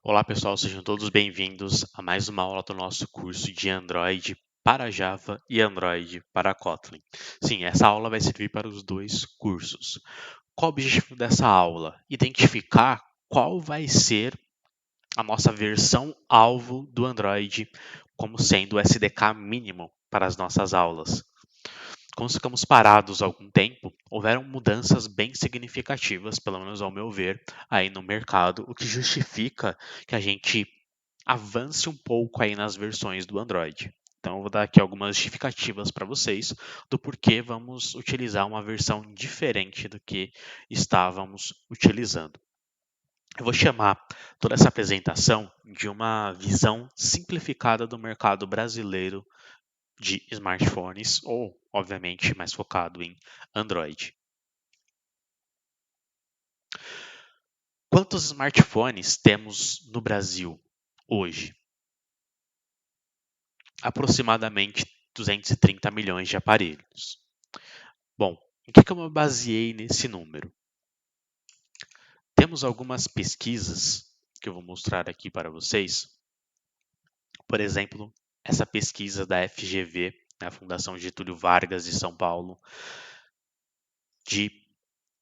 Olá pessoal, sejam todos bem-vindos a mais uma aula do nosso curso de Android para Java e Android para Kotlin. Sim, essa aula vai servir para os dois cursos. Qual o objetivo dessa aula? Identificar qual vai ser a nossa versão alvo do Android como sendo o SDK mínimo para as nossas aulas. Quando ficamos parados há algum tempo, houveram mudanças bem significativas, pelo menos ao meu ver, aí no mercado, o que justifica que a gente avance um pouco aí nas versões do Android. Então, eu vou dar aqui algumas justificativas para vocês do porquê vamos utilizar uma versão diferente do que estávamos utilizando. Eu vou chamar toda essa apresentação de uma visão simplificada do mercado brasileiro de smartphones, ou, obviamente, mais focado em Android. Quantos smartphones temos no Brasil hoje? Aproximadamente 230 milhões de aparelhos. Bom, em que eu me baseei nesse número? Temos algumas pesquisas que eu vou mostrar aqui para vocês. Por exemplo, essa pesquisa da FGV, a Fundação Getúlio Vargas de São Paulo, de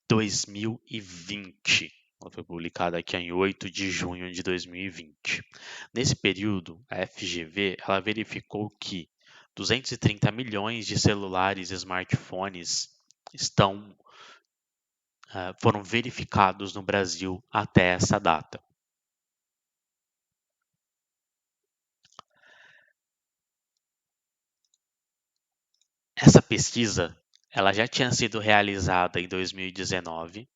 2020. Ela foi publicada aqui em 8 de junho de 2020. Nesse período, a FGV ela verificou que 230 milhões de celulares e smartphones foram verificados no Brasil até essa data. Essa pesquisa ela já tinha sido realizada em 2019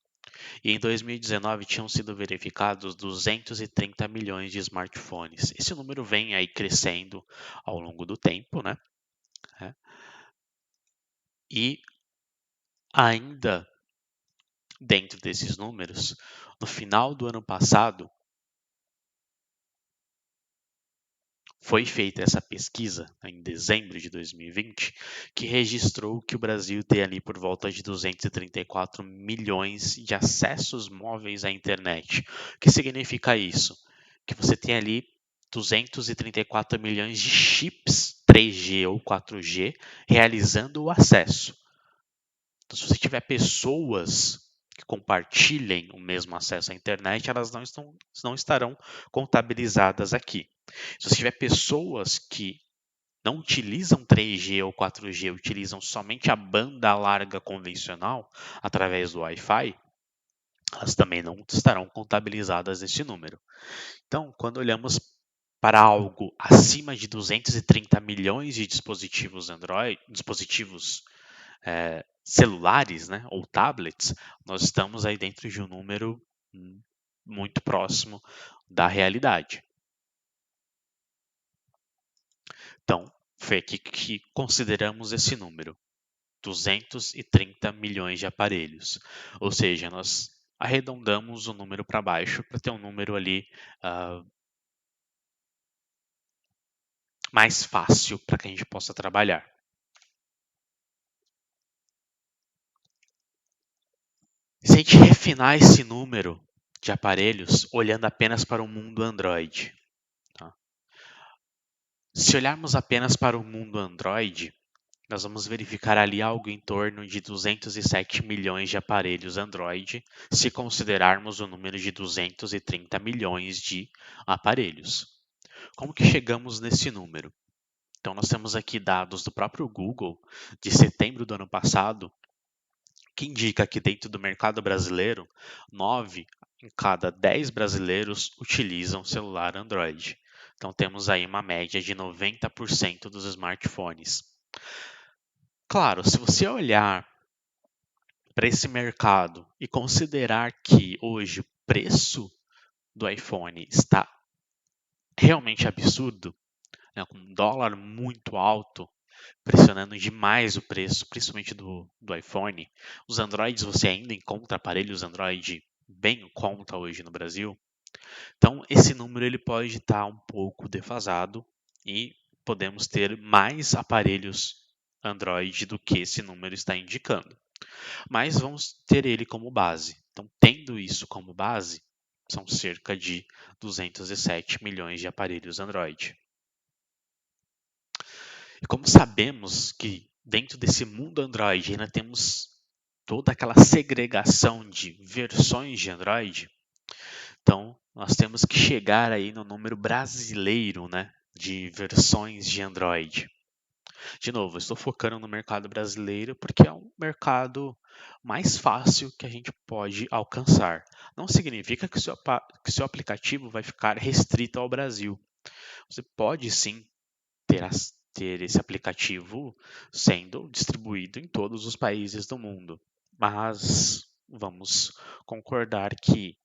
e em 2019 tinham sido verificados 230 milhões de smartphones. Esse número vem aí crescendo ao longo do tempo, né? E ainda dentro desses números, no final do ano passado, foi feita essa pesquisa, em dezembro de 2020, que registrou que o Brasil tem ali por volta de 234 milhões de acessos móveis à internet. O que significa isso? Que você tem ali 234 milhões de chips 3G ou 4G realizando o acesso. Então, se você tiver pessoas que compartilhem o mesmo acesso à internet, elas não estarão contabilizadas aqui. Se você tiver pessoas que não utilizam 3G ou 4G, utilizam somente a banda larga convencional através do Wi-Fi, elas também não estarão contabilizadas nesse número. Então, quando olhamos para algo acima de 230 milhões de dispositivos Android, celulares, né, ou tablets, nós estamos aí dentro de um número muito próximo da realidade. Então, foi aqui que consideramos esse número, 230 milhões de aparelhos. Ou seja, nós arredondamos o número para baixo para ter um número ali mais fácil para que a gente possa trabalhar. Se a gente refinar esse número de aparelhos olhando apenas para o mundo Android, tá? Se olharmos apenas para o mundo Android, nós vamos verificar ali algo em torno de 207 milhões de aparelhos Android, se considerarmos o número de 230 milhões de aparelhos. Como que chegamos nesse número? Então, nós temos aqui dados do próprio Google de setembro do ano passado, que indica que dentro do mercado brasileiro, 9 em cada 10 brasileiros utilizam celular Android. Então, temos aí uma média de 90% dos smartphones. Claro, se você olhar para esse mercado e considerar que hoje o preço do iPhone está realmente absurdo, né, com um dólar muito alto, pressionando demais o preço, principalmente do iPhone. Os Androids, você ainda encontra aparelhos Android bem em conta hoje no Brasil. Então, esse número ele pode estar um pouco defasado e podemos ter mais aparelhos Android do que esse número está indicando. Mas vamos ter ele como base. Então, tendo isso como base, São cerca de 207 milhões de aparelhos Android. E como sabemos que dentro desse mundo Android ainda temos toda aquela segregação de versões de Android, então nós temos que chegar aí no número brasileiro, né, de versões de Android. De novo, eu estou focando no mercado brasileiro porque é um mercado mais fácil que a gente pode alcançar. Não significa que o seu aplicativo vai ficar restrito ao Brasil. Você pode sim ter esse aplicativo sendo distribuído em todos os países do mundo. Mas vamos concordar que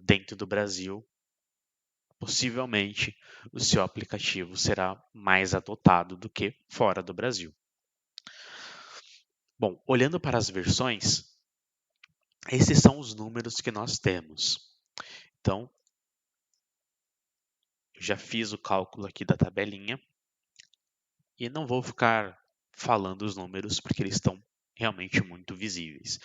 dentro do Brasil, possivelmente o seu aplicativo será mais adotado do que fora do Brasil. Bom, olhando para as versões, esses são os números que nós temos. Então, eu já fiz o cálculo aqui da tabelinha e não vou ficar falando os números porque eles estão realmente muito visíveis.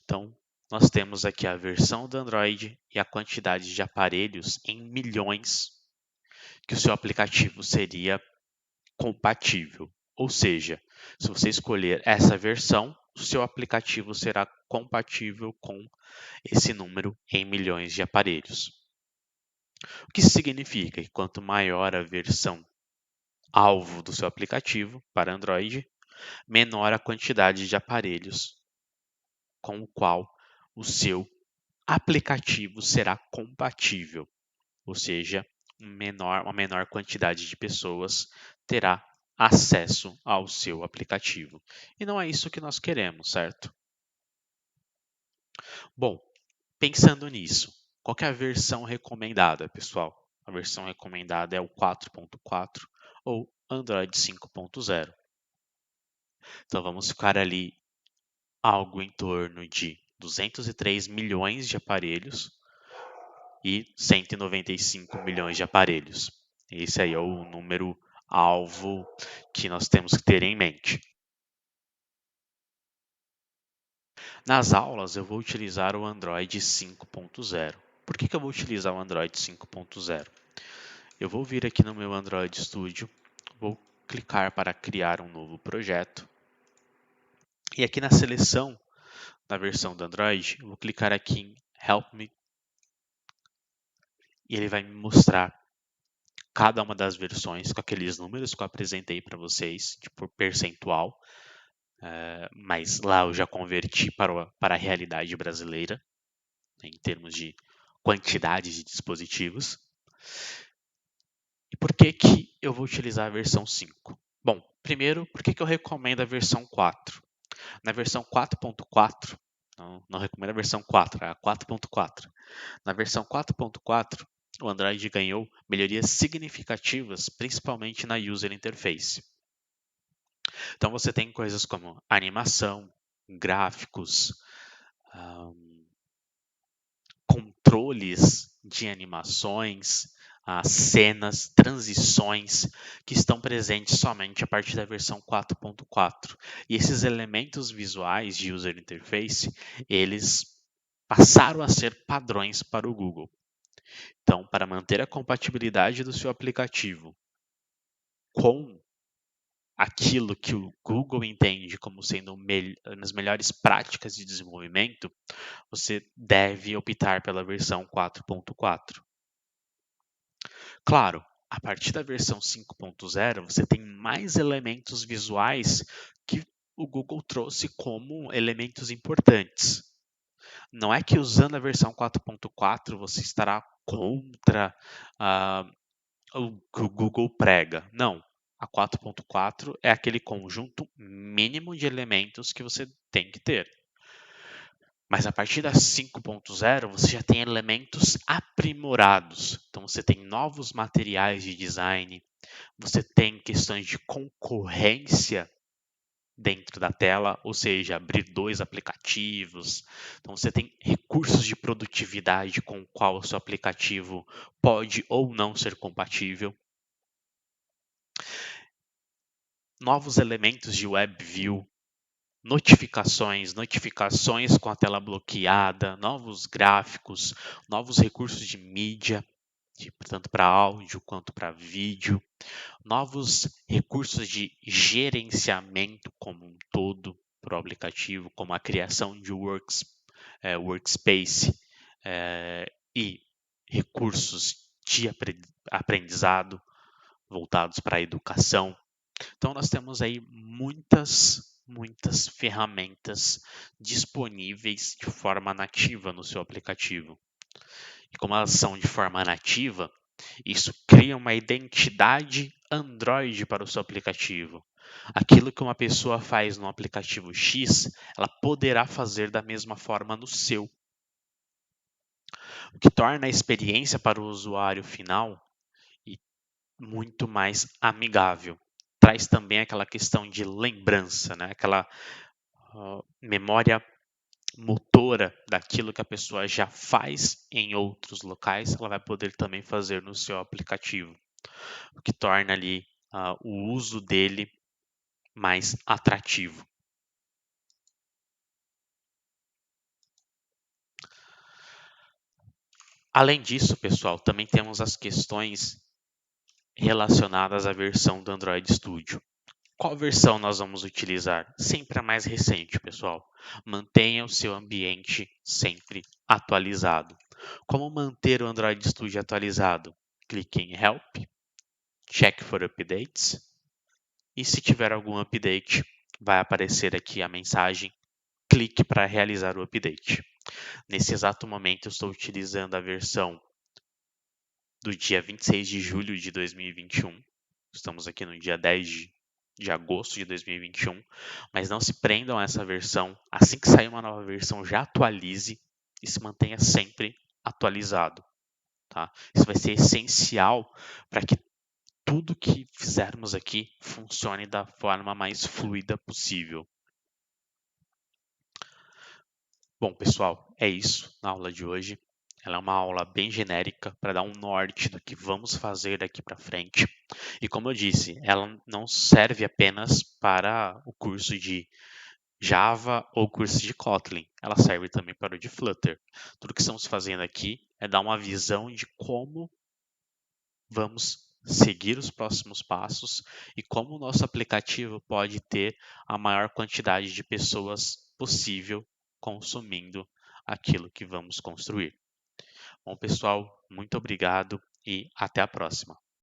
Então, nós temos aqui a versão do Android e a quantidade de aparelhos em milhões que o seu aplicativo seria compatível. Ou seja, se você escolher essa versão, o seu aplicativo será compatível com esse número em milhões de aparelhos. O que isso significa? Que quanto maior a versão alvo do seu aplicativo para Android, menor a quantidade de aparelhos com o qual o seu aplicativo será compatível, ou seja, uma menor quantidade de pessoas terá acesso ao seu aplicativo. E não é isso que nós queremos, certo? Bom, pensando nisso, qual que é a versão recomendada, pessoal? A versão recomendada é o 4.4 ou Android 5.0. Então vamos ficar ali algo em torno de 203 milhões de aparelhos e 195 milhões de aparelhos. Esse aí é o número alvo que nós temos que ter em mente. Nas aulas eu vou utilizar o Android 5.0. Por que eu vou utilizar o Android 5.0? Eu vou vir aqui no meu Android Studio, vou clicar para criar um novo projeto. E aqui na seleção da versão do Android, eu vou clicar aqui em Help Me e ele vai me mostrar cada uma das versões com aqueles números que eu apresentei para vocês, tipo percentual, mas lá eu já converti para a realidade brasileira, né, em termos de quantidade de dispositivos. E por que eu vou utilizar a versão 5? Bom, primeiro, por que eu recomendo a versão 4? Na versão 4.4, não recomendo a versão 4, é a 4.4. Na versão 4.4, o Android ganhou melhorias significativas, principalmente na user interface. Então você tem coisas como animação, gráficos, controles de animações, cenas, transições que estão presentes somente a partir da versão 4.4. E esses elementos visuais de user interface, eles passaram a ser padrões para o Google. Então, para manter a compatibilidade do seu aplicativo com aquilo que o Google entende como sendo as melhores práticas de desenvolvimento, você deve optar pela versão 4.4. Claro, a partir da versão 5.0, você tem mais elementos visuais que o Google trouxe como elementos importantes. Não é que usando a versão 4.4 você estará contra o que o Google prega. Não. A 4.4 é aquele conjunto mínimo de elementos que você tem que ter. Mas a partir da 5.0 você já tem elementos aprimorados. Então você tem novos materiais de design, você tem questões de concorrência dentro da tela, ou seja, abrir dois aplicativos. Então você tem recursos de produtividade com o qual o seu aplicativo pode ou não ser compatível. Novos elementos de WebView, notificações com a tela bloqueada, novos gráficos, novos recursos de mídia, tanto para áudio quanto para vídeo, novos recursos de gerenciamento como um todo para o aplicativo, como a criação de workspace e recursos de aprendizado voltados para a educação. Então nós temos aí muitas ferramentas disponíveis de forma nativa no seu aplicativo. E como elas são de forma nativa, isso cria uma identidade Android para o seu aplicativo. Aquilo que uma pessoa faz no aplicativo X, ela poderá fazer da mesma forma no seu. O que torna a experiência para o usuário final muito mais amigável. Traz também aquela questão de lembrança, né? Aquela memória motora daquilo que a pessoa já faz em outros locais, ela vai poder também fazer no seu aplicativo, o que torna ali o uso dele mais atrativo. Além disso, pessoal, também temos as questões relacionadas à versão do Android Studio. Qual versão nós vamos utilizar? Sempre a mais recente, pessoal. Mantenha o seu ambiente sempre atualizado. Como manter o Android Studio atualizado? Clique em Help, Check for Updates, e se tiver algum update, vai aparecer aqui a mensagem, clique para realizar o update. Nesse exato momento, eu estou utilizando a versão do dia 26 de julho de 2021. Estamos aqui no dia 10 de agosto de 2021, mas não se prendam a essa versão. Assim que sair uma nova versão, já atualize e se mantenha sempre atualizado. Tá? Isso vai ser essencial para que tudo que fizermos aqui funcione da forma mais fluida possível. Bom, pessoal, é isso na aula de hoje. Ela é uma aula bem genérica para dar um norte do que vamos fazer daqui para frente. E como eu disse, ela não serve apenas para o curso de Java ou curso de Kotlin. Ela serve também para o de Flutter. Tudo que estamos fazendo aqui é dar uma visão de como vamos seguir os próximos passos e como o nosso aplicativo pode ter a maior quantidade de pessoas possível consumindo aquilo que vamos construir. Bom, pessoal, muito obrigado e até a próxima.